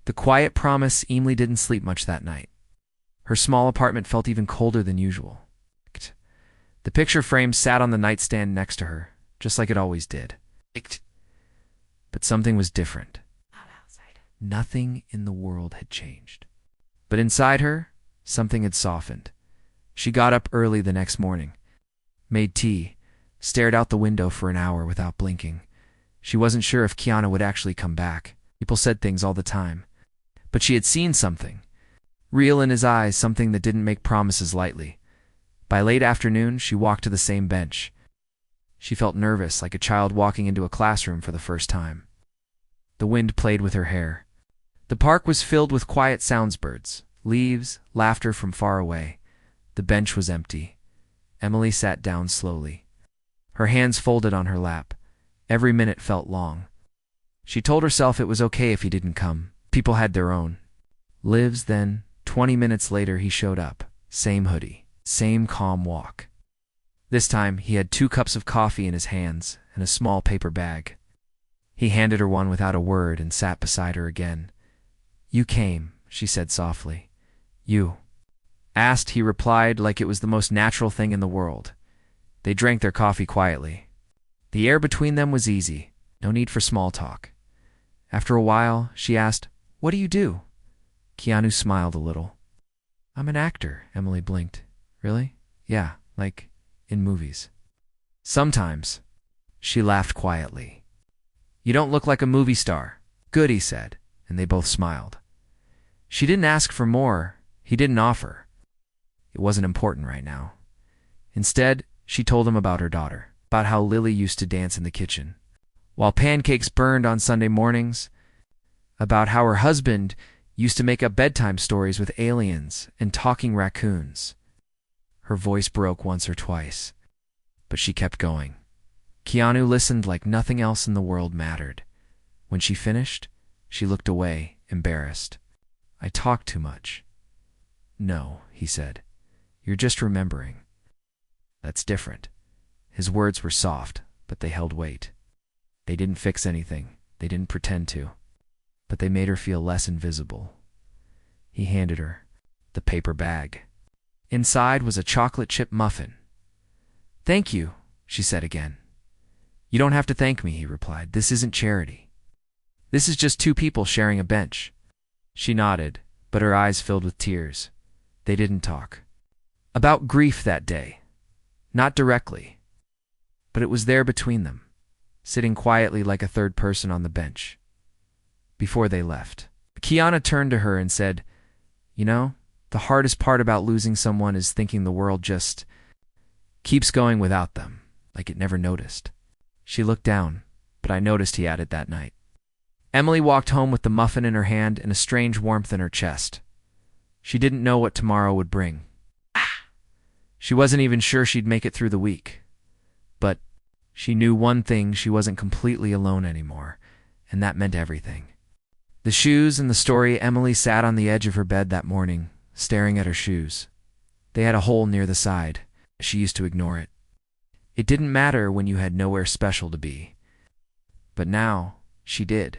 The quiet promise Emily didn't sleep much that night. Her small apartment felt even colder than usual. The picture frame sat on the nightstand next to her, just like it always did. But something was different. Nothing in the world had changed. But inside her, something had softened. She got up early the next morning, made tea, stared out the window for an hour without blinking. She wasn't sure if Keanu would actually come back. People said things all the time. But she had seen something. Real in his eyes, something that didn't make promises lightly. By late afternoon, she walked to the same bench. She felt nervous, like a child walking into a classroom for the first time. The wind played with her hair. The park was filled with quiet soundsbirds, leaves, laughter from far away. The bench was empty. Emily sat down slowly. Her hands folded on her lap. Every minute felt long. She told herself it was okay if he didn't come. People had their own lives. Then, 20 minutes later, he showed up. Same hoodie, same calm walk. This time, he had 2 cups of coffee in his hands and a small paper bag. He handed her one without a word and sat beside her again. "You came," she said softly. "You asked," he replied like it was the most natural thing in the world. They drank their coffee quietly. The air between them was easy, no need for small talk. After a while, she asked, "What do you do?" Keanu smiled a little. "I'm an actor," Emily blinked. "Really?" "Yeah, like in movies." "Sometimes." She laughed quietly. "You don't look like a movie star." "Good," he said, and they both smiled. She didn't ask for more. He didn't offer. It wasn't important right now. Instead, she told him about her daughter, about how Lily used to dance in the kitchen while pancakes burned on Sunday mornings, about how her husband used to make up bedtime stories with aliens and talking raccoons. Her voice broke once or twice, but she kept going. Keanu listened like nothing else in the world mattered. When she finished, she looked away, embarrassed. "I talk too much." "No," he said. "You're just remembering." "That's different." His words were soft, but they held weight. They didn't fix anything. They didn't pretend to. But they made her feel less invisible. He handed her the paper bag. Inside was a chocolate chip muffin. "Thank you," she said again. "You don't have to thank me," he replied. "This isn't charity. This is just 2 people sharing a bench." She nodded, but her eyes filled with tears. They didn't talk about grief that day. Not directly. But it was there between them, sitting quietly like a third person on the bench. Before they left, Keanu turned to her and said, "You know, the hardest part about losing someone is thinking the world just keeps going without them, like it never noticed." She looked down, but I noticed, he added that night. Emily walked home with the muffin in her hand and a strange warmth in her chest. She didn't know what tomorrow would bring. She wasn't even sure she'd make it through the week. But she knew one thing: she wasn't completely alone anymore, and that meant everything. The shoes and the story. Emily sat on the edge of her bed that morning, staring at her shoes. They had a hole near the side. She used to ignore it. It didn't matter when you had nowhere special to be. But now, she did.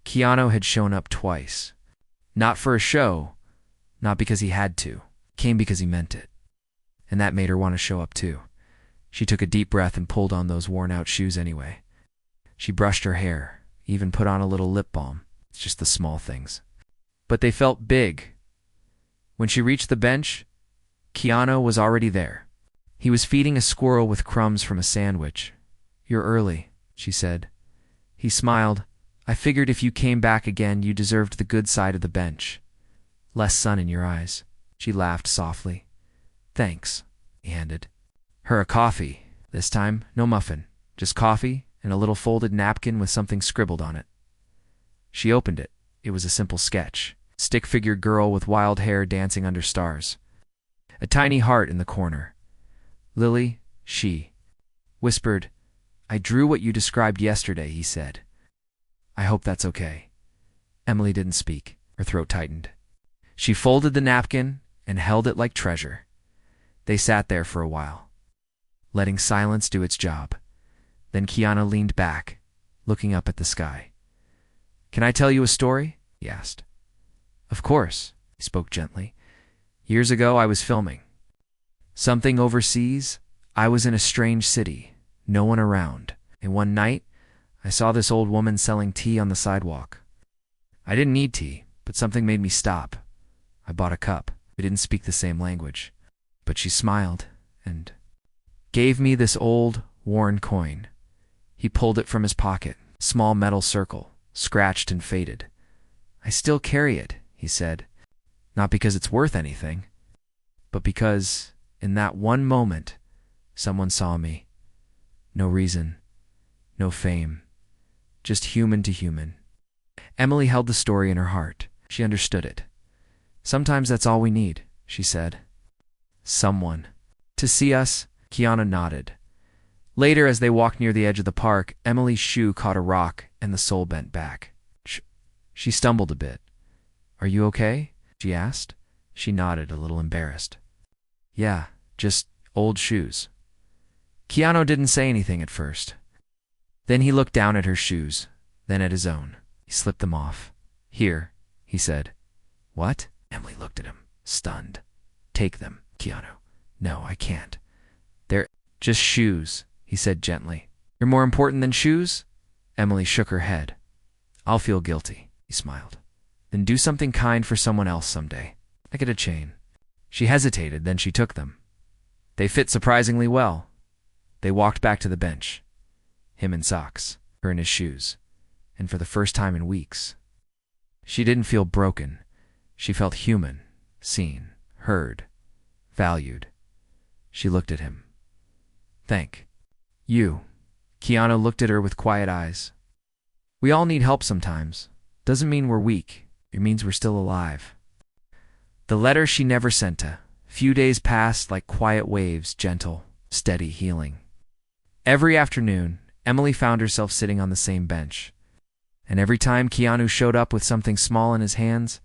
Keanu had shown up twice. Not for a show, not because he had to. Came because he meant it. And that made her want to show up too. She took a deep breath and pulled on those worn-out shoes anyway. She brushed her hair, even put on a little lip balm. It's just the small things. But they felt big. When she reached the bench, Keanu was already there. He was feeding a squirrel with crumbs from a sandwich. "You're early," she said. He smiled. "I figured if you came back again, you deserved the good side of the bench. Less sun in your eyes." She laughed softly. "Thanks," he handed her a coffee. This time, no muffin, just coffee and a little folded napkin with something scribbled on it. She opened it. It was a simple sketch. Stick-figured girl with wild hair dancing under stars. A tiny heart in the corner. "Lily," she whispered. "I drew what you described yesterday," he said. "I hope that's okay." Emily didn't speak. Her throat tightened. She folded the napkin and held it like treasure. They sat there for a while, letting silence do its job. Then Keanu leaned back, looking up at the sky. "Can I tell you a story?" he asked. Of course, he spoke gently. Years ago, I was filming something overseas. I was in a strange city, no one around, and one night, I saw this old woman selling tea on the sidewalk. I didn't need tea, but something made me stop. I bought a cup. We didn't speak the same language, but she smiled and gave me this old, worn coin. He pulled it from his pocket, small metal circle, scratched and faded. I still carry it, he said, not because it's worth anything, but because, in that one moment, someone saw me. No reason, no fame, just human to human. Emily held the story in her heart. She understood it. Sometimes that's all we need, she said. Someone to see us. Keanu nodded. Later, as they walked near the edge of the park, Emily's shoe caught a rock and the sole bent back. She stumbled a bit. Are you okay? She asked. She nodded, a little embarrassed. Yeah, just old shoes. Keanu didn't say anything at first. Then he looked down at her shoes, then at his own. He slipped them off. Here, he said. What? Emily looked at him, stunned. Take them, Keanu. No, I can't. They're just shoes, he said gently. You're more important than shoes? Emily shook her head. I'll feel guilty, he smiled. Then do something kind for someone else someday. I get a chain. She hesitated, then she took them. They fit surprisingly well. They walked back to the bench. Him in socks, her in his shoes. And for the first time in weeks, she didn't feel broken. She felt human, seen, heard, valued. She looked at him. Thank you. Keanu looked at her with quiet eyes. We all need help sometimes. Doesn't mean we're weak. It means we're still alive. The letter she never sent her. Few days passed like quiet waves, gentle, steady, healing. Every afternoon, Emily found herself sitting on the same bench. And every time Keanu showed up with something small in his hands,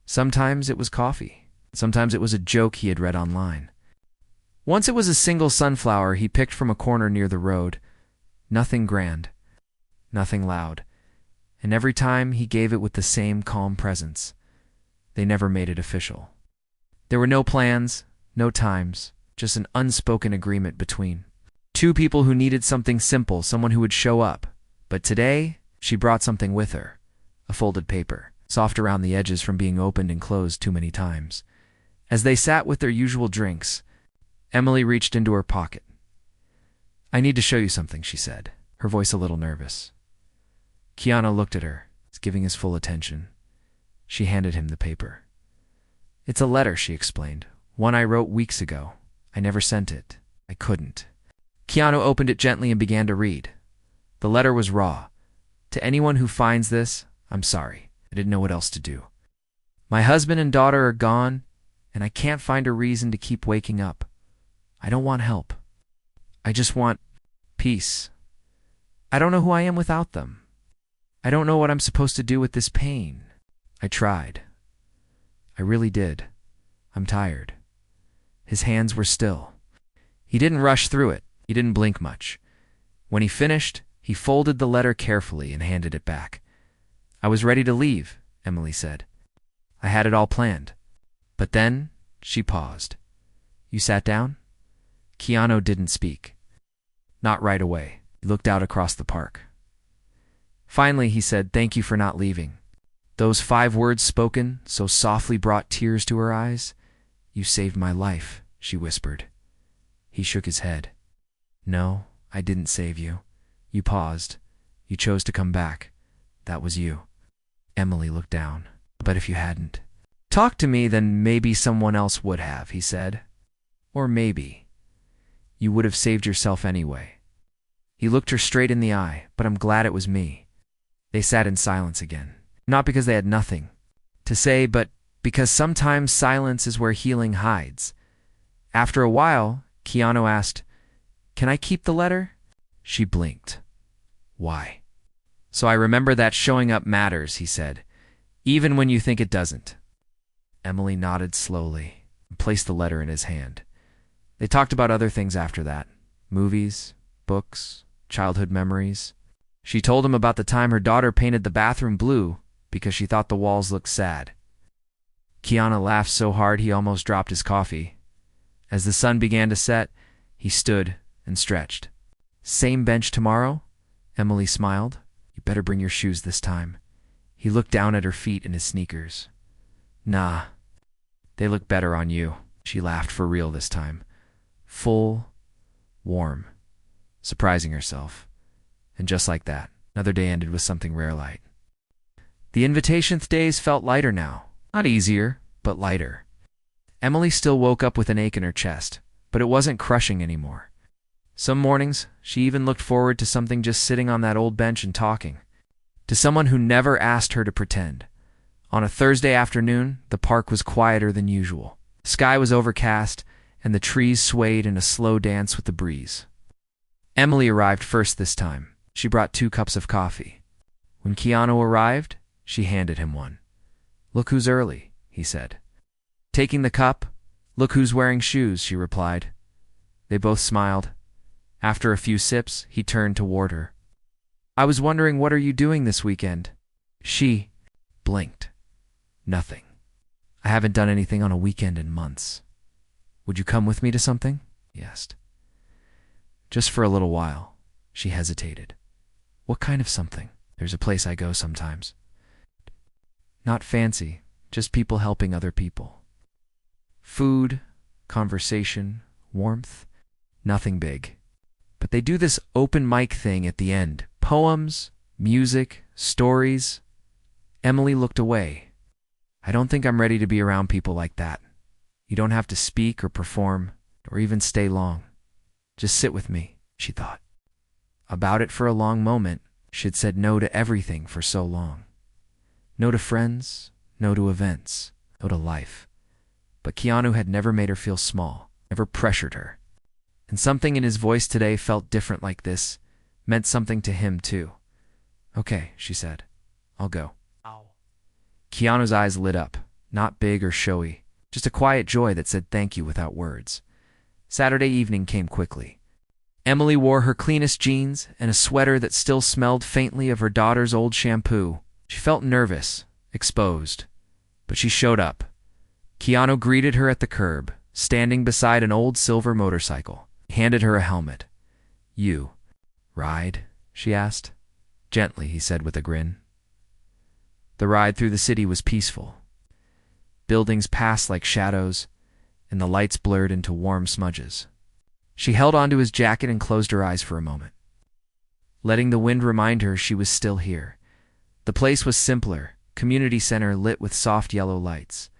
sometimes it was coffee. Sometimes it was a joke he had read online. Once it was a single sunflower he picked from a corner near the road. Nothing grand, nothing loud. And every time he gave it with the same calm presence. They never made it official. There were no plans, no times, just an unspoken agreement between two people who needed something simple, someone who would show up. But today, she brought something with her. A folded paper, soft around the edges from being opened and closed too many times. As they sat with their usual drinks, Emily reached into her pocket. I need to show you something, she said, her voice a little nervous. Keanu looked at her, giving his full attention. She handed him the paper. It's a letter, she explained. One I wrote weeks ago. I never sent it. I couldn't. Keanu opened it gently and began to read. The letter was raw. To anyone who finds this, I'm sorry. I didn't know what else to do. My husband and daughter are gone, and I can't find a reason to keep waking up. I don't want help. I just want peace. I don't know who I am without them. I don't know what I'm supposed to do with this pain. I tried. I really did. I'm tired. His hands were still. He didn't rush through it. He didn't blink much. When he finished, he folded the letter carefully and handed it back. I was ready to leave, Emily said. I had it all planned. But then she paused. You sat down? Keanu didn't speak. Not right away. He looked out across the park. Finally, he said, thank you for not leaving. Those 5 words spoken so softly brought tears to her eyes. You saved my life, she whispered. He shook his head. No, I didn't save you. You paused. You chose to come back. That was you. Emily looked down. But if you hadn't talked to me, then maybe someone else would have, he said. Or maybe you would have saved yourself anyway. He looked her straight in the eye, but I'm glad it was me. They sat in silence again. Not because they had nothing to say, but because sometimes silence is where healing hides. After a while, Keanu asked, Can I keep the letter? She blinked. Why? So I remember that showing up matters, he said, even when you think it doesn't. Emily nodded slowly and placed the letter in his hand. They talked about other things after that. Movies, books, childhood memories. She told him about the time her daughter painted the bathroom blue, because she thought the walls looked sad. Keanu laughed so hard he almost dropped his coffee. As the sun began to set, he stood and stretched. "Same bench tomorrow?" Emily smiled. "You better bring your shoes this time." He looked down at her feet in his sneakers. "Nah, they look better on you." She laughed for real this time. Full, warm, surprising herself. And just like that, another day ended with something rare light. The invitation's days felt lighter now. Not easier, but lighter. Emily still woke up with an ache in her chest, but it wasn't crushing anymore. Some mornings, she even looked forward to something just sitting on that old bench and talking. To someone who never asked her to pretend. On a Thursday afternoon, the park was quieter than usual. The sky was overcast, and the trees swayed in a slow dance with the breeze. Emily arrived first this time. She brought 2 cups of coffee. When Keanu arrived, she handed him one. "Look who's early," he said. Taking the cup, "Look who's wearing shoes," she replied. They both smiled. After a few sips, he turned toward her. "I was wondering, what are you doing this weekend?" She blinked. "Nothing. I haven't done anything on a weekend in months." "Would you come with me to something?" he asked. "Just for a little while." She hesitated. "What kind of something?" "There's a place I go sometimes." "Not fancy, just people helping other people." Food, conversation, warmth, nothing big. But they do this open mic thing at the end. Poems, music, stories. Emily looked away. "I don't think I'm ready to be around people like that. You don't have to speak or perform, or even stay long. Just sit with me," she thought. About it for a long moment, she had said no to everything for so long. No to friends, no to events, no to life. But Keanu had never made her feel small, never pressured her. And something in his voice today felt different, like this meant something to him too. "Okay," she said. "I'll go." Ow. Keanu's eyes lit up, not big or showy, just a quiet joy that said thank you without words. Saturday evening came quickly. Emily wore her cleanest jeans and a sweater that still smelled faintly of her daughter's old shampoo. She felt nervous, exposed, but she showed up. Keanu greeted her at the curb, standing beside an old silver motorcycle. He handed her a helmet. "You ride?" she asked. "Gently," he said with a grin. The ride through the city was peaceful. Buildings passed like shadows, and the lights blurred into warm smudges. She held onto his jacket and closed her eyes for a moment, letting the wind remind her she was still here. The place was simpler, community center lit with soft yellow lights.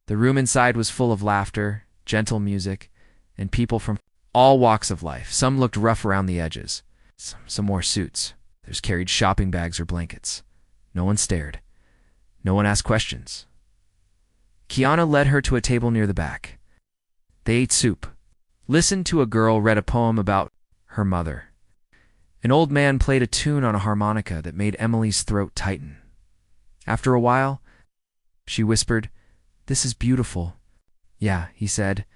The room inside was full of laughter, gentle music, and people from all walks of life. Some looked rough around the edges. Some wore suits. Others carried shopping bags or blankets. No one stared. No one asked questions. Keanu led her to a table near the back. They ate soup, listened to a girl read a poem about her mother. An old man played a tune on a harmonica that made Emily's throat tighten. After a while, she whispered, "This is beautiful." "Yeah," he said.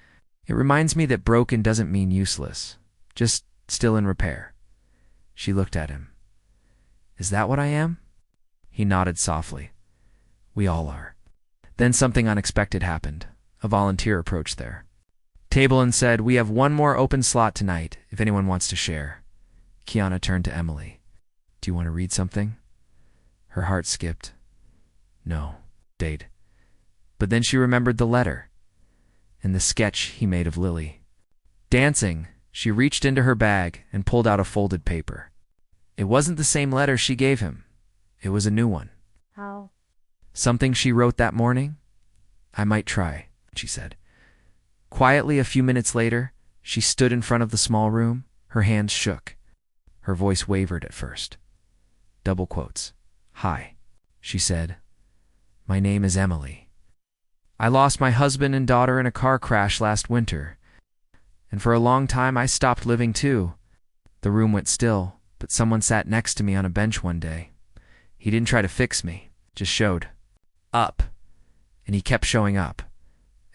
"It reminds me that broken doesn't mean useless, just still in repair." She looked at him. "Is that what I am?" He nodded softly. "We all are." Then something unexpected happened. A volunteer approached their table and said, "We have one more open slot tonight, if anyone wants to share." Keanu turned to Emily. "Do you want to read something?" Her heart skipped. No, date. But then she remembered the letter and the sketch he made of Lily. Dancing, she reached into her bag and pulled out a folded paper. It wasn't the same letter she gave him. It was a new one. How? "Something she wrote that morning?" "I might try," she said. Quietly, a few minutes later, she stood in front of the small room. Her hands shook. Her voice wavered at first. Double quotes. "Hi," she said. "My name is Emily. I lost my husband and daughter in a car crash last winter, and for a long time I stopped living too." The room went still, but someone sat next to me on a bench one day. He didn't try to fix me, just showed up, and he kept showing up.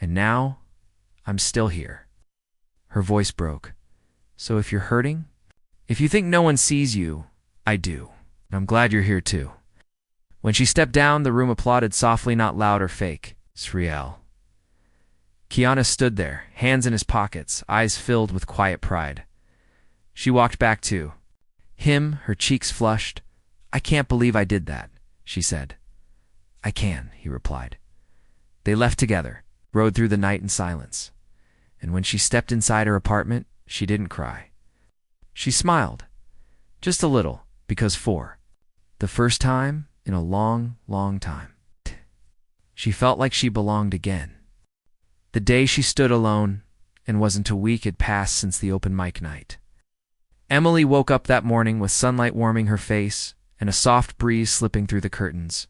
And now, I'm still here. Her voice broke. "So if you're hurting, if you think no one sees you, I do. And I'm glad you're here too." When she stepped down, the room applauded softly, not loud or fake. It's real. Keanu stood there, hands in his pockets, eyes filled with quiet pride. She walked back to him, her cheeks flushed. "I can't believe I did that," she said. "I can," he replied. They left together, rode through the night in silence. And when she stepped inside her apartment, she didn't cry. She smiled. Just a little, because for the first time in a long, long time, she felt like she belonged again. The day she stood alone, and wasn't a week had passed since the open mic night. Emily woke up that morning with sunlight warming her face and a soft breeze slipping through the curtains.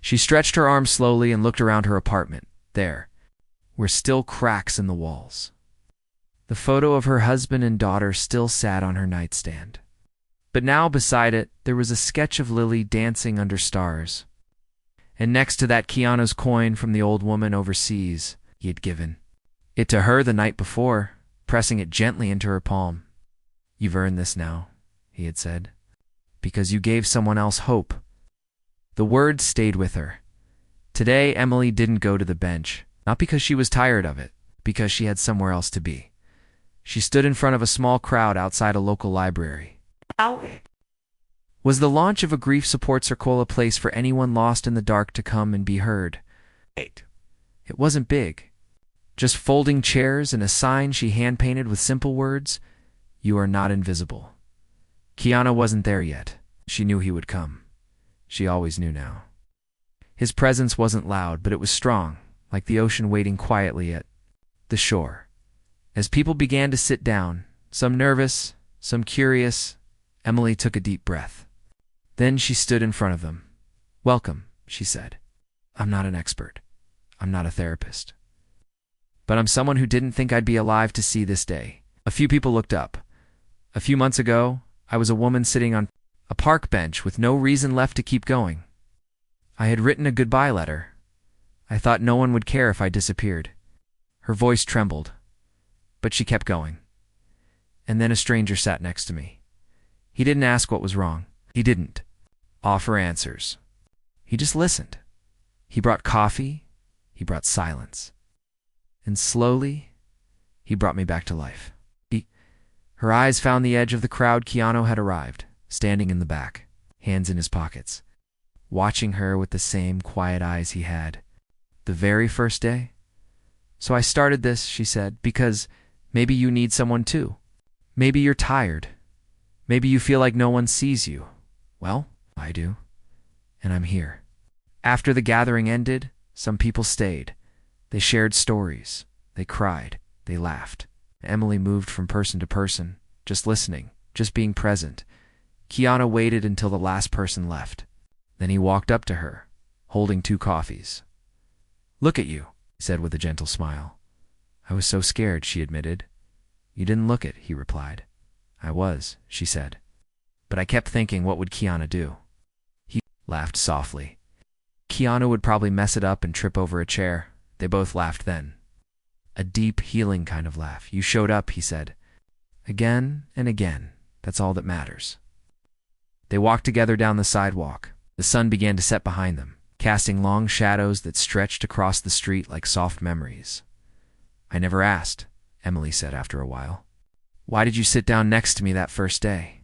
She stretched her arms slowly and looked around her apartment. There were still cracks in the walls. The photo of her husband and daughter still sat on her nightstand. But now beside it, there was a sketch of Lily dancing under stars. And next to that, Keanu's coin from the old woman overseas. He had given it to her the night before, pressing it gently into her palm. "You've earned this now," he had said, "because you gave someone else hope." The words stayed with her. Today, Emily didn't go to the bench, not because she was tired of it, because she had somewhere else to be. She stood in front of a small crowd outside a local library. Was the launch of a grief support circle a place for anyone lost in the dark to come and be heard? It wasn't big. Just folding chairs and a sign she hand-painted with simple words, "You are not invisible." Keanu wasn't there yet. She knew he would come. She always knew now. His presence wasn't loud, but it was strong, like the ocean waiting quietly at the shore. As people began to sit down, some nervous, some curious, Emily took a deep breath. Then she stood in front of them. "Welcome," she said. "I'm not an expert. I'm not a therapist. But I'm someone who didn't think I'd be alive to see this day." A few people looked up. "A few months ago, I was a woman sitting on a park bench with no reason left to keep going. I had written a goodbye letter. I thought no one would care if I disappeared." Her voice trembled, but she kept going. "And then a stranger sat next to me. He didn't ask what was wrong. He didn't offer answers. He just listened. He brought coffee. He brought silence. And slowly, he brought me back to life." Her eyes found the edge of the crowd. Keanu had arrived, standing in the back, hands in his pockets, watching her with the same quiet eyes he had the very first day. "So I started this," she said, "because maybe you need someone too. Maybe you're tired. Maybe you feel like no one sees you. Well, I do. And I'm here." After the gathering ended, some people stayed. They shared stories. They cried. They laughed. Emily moved from person to person, just listening, just being present. Keanu waited until the last person left. Then he walked up to her, holding 2 coffees. "Look at you," he said with a gentle smile. "I was so scared," she admitted. "You didn't look it," he replied. "I was," she said. "But I kept thinking, what would Keanu do?" He laughed softly. "Keanu would probably mess it up and trip over a chair." They both laughed then. A deep, healing kind of laugh. "You showed up," he said. "Again and again. That's all that matters." They walked together down the sidewalk. The sun began to set behind them, casting long shadows that stretched across the street like soft memories. "I never asked," Emily said after a while. "Why did you sit down next to me that first day?"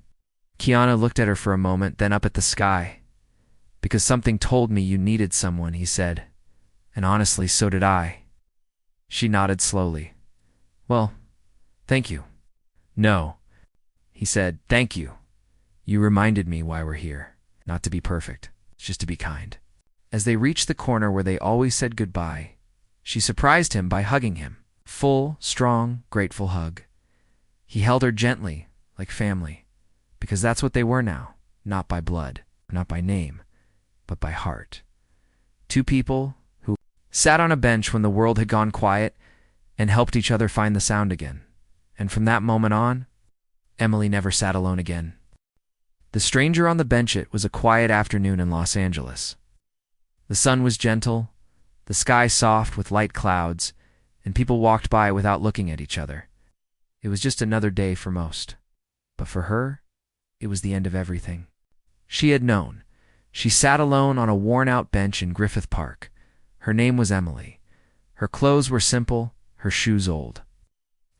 Keanu looked at her for a moment, then up at the sky. "Because something told me you needed someone," he said. "And honestly, so did I." She nodded slowly. "Well, thank you." "No," he said, "thank you. You reminded me why we're here. Not to be perfect, just to be kind." As they reached the corner where they always said goodbye, she surprised him by hugging him. Full, strong, grateful hug. He held her gently, like family, because that's what they were now, not by blood, not by name, but by heart. 2 people who sat on a bench when the world had gone quiet and helped each other find the sound again. And from that moment on, Emily never sat alone again. The stranger on the bench. It was a quiet afternoon in Los Angeles. The sun was gentle, the sky soft with light clouds, and people walked by without looking at each other. It was just another day for most. But for her, it was the end of everything. She had known. She sat alone on a worn-out bench in Griffith Park. Her name was Emily. Her clothes were simple, her shoes old.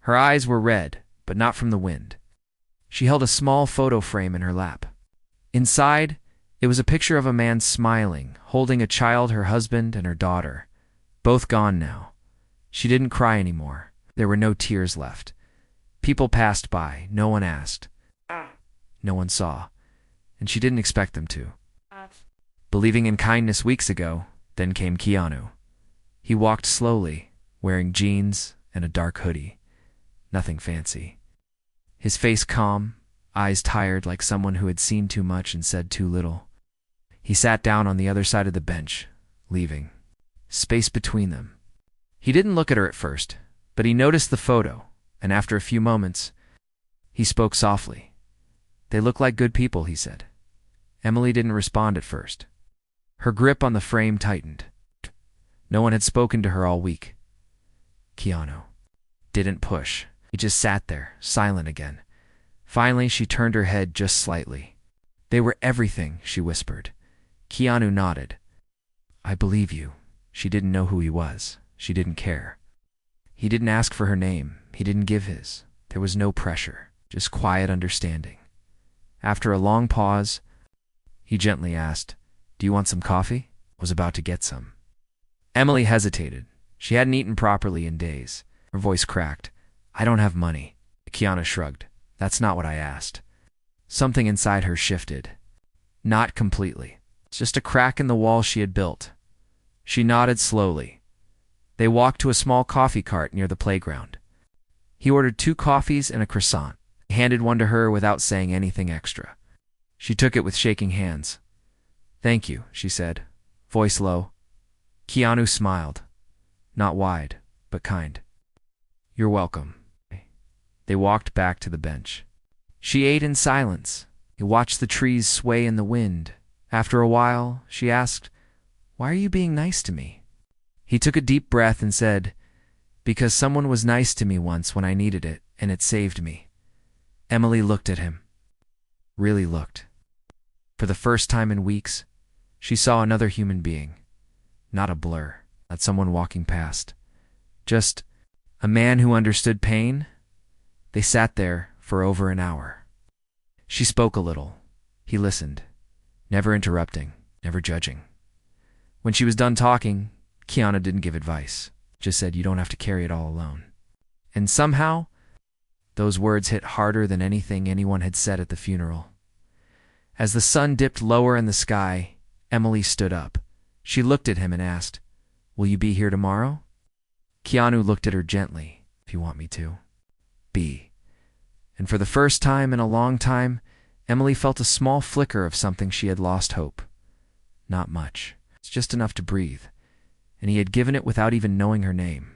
Her eyes were red, but not from the wind. She held a small photo frame in her lap. Inside, it was a picture of a man smiling, holding a child, her husband and her daughter. Both gone now. She didn't cry anymore. There were no tears left. People passed by. No one asked. No one saw. And she didn't expect them to. Believing in kindness weeks ago, then came Keanu. He walked slowly, wearing jeans and a dark hoodie. Nothing fancy. His face calm, eyes tired like someone who had seen too much and said too little. He sat down on the other side of the bench, leaving. Space between them. He didn't look at her at first, but he noticed the photo, and after a few moments, he spoke softly. "They look like good people," he said. Emily didn't respond at first. Her grip on the frame tightened. No one had spoken to her all week. Keanu didn't push. He just sat there, silent again. Finally, she turned her head just slightly. "They were everything," she whispered. Keanu nodded. "I believe you." She didn't know who he was. She didn't care. He didn't ask for her name. He didn't give his. There was no pressure, just quiet understanding. After a long pause, he gently asked, "Do you want some coffee?" Was about to get some. Emily hesitated. She hadn't eaten properly in days. Her voice cracked. "I don't have money." Keanu shrugged. "That's not what I asked." Something inside her shifted. Not completely. It's just a crack in the wall she had built. She nodded slowly. They walked to a small coffee cart near the playground. He ordered 2 coffees and a croissant. He handed one to her without saying anything extra. She took it with shaking hands. "Thank you," she said, voice low. Keanu smiled. Not wide, but kind. "You're welcome." They walked back to the bench. She ate in silence. He watched the trees sway in the wind. After a while, she asked, "Why are you being nice to me?" He took a deep breath and said, "Because someone was nice to me once when I needed it, and it saved me." Emily looked at him. Really looked. For the first time in weeks, she saw another human being. Not a blur, not someone walking past. Just a man who understood pain. They sat there for over an hour. She spoke a little. He listened, never interrupting, never judging. When she was done talking, Keanu didn't give advice, just said, "You don't have to carry it all alone." And somehow, those words hit harder than anything anyone had said at the funeral. As the sun dipped lower in the sky, Emily stood up. She looked at him and asked, "Will you be here tomorrow?" Keanu looked at her gently. "If you want me to." Be. And for the first time in a long time, Emily felt a small flicker of something she had lost hope. Not much. It's just enough to breathe. And he had given it without even knowing her name.